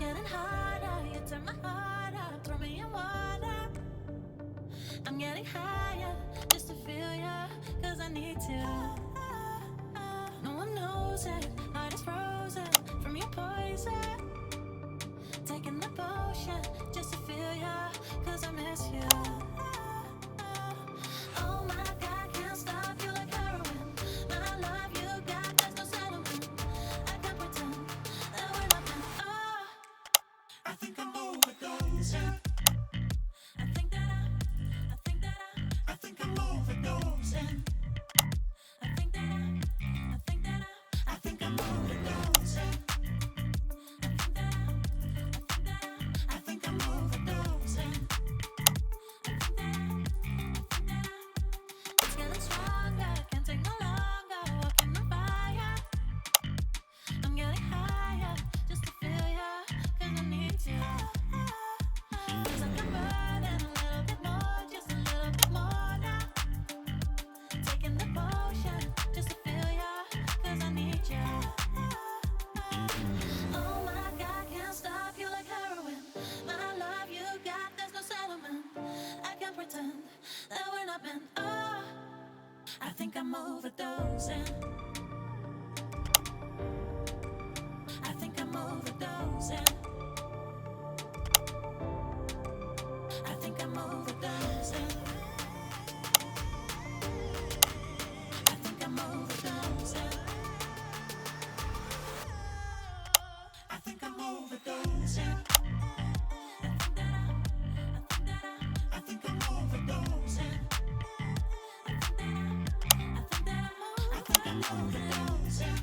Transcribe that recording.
getting harder. You turn my heart up, throw me in water. I'm getting higher just to feel ya, 'cause I need to. No one knows it, heart is frozen from your poison. Taking the potion just to feel ya, 'cause I miss you. Oh my God, can't stop you like heroin. My love you got, there's no settlement. I can't pretend that we're nothing. Oh, I think I'm overdosing. I think that I think I'm overdosing. I think that I think I'm overdosing. I think I'm overdosing. It's getting stronger, can't take no longer. Walking on fire. I'm getting higher just to feel ya, 'cause I need to. Feels like I'm burning a little bit more, just a little bit more now. Taking the potion just to feel ya, 'cause I need ya. Oh my God, can't stop you like heroin. My love you got, there's no settlement. I can't pretend that we're not meant. Oh, I think I'm overdosing. I think I'm overdosing. I think I'm overdosing. I think I'm overdosing. I think I'm overdosing. I think I'm overdosing. I think I'm overdosing.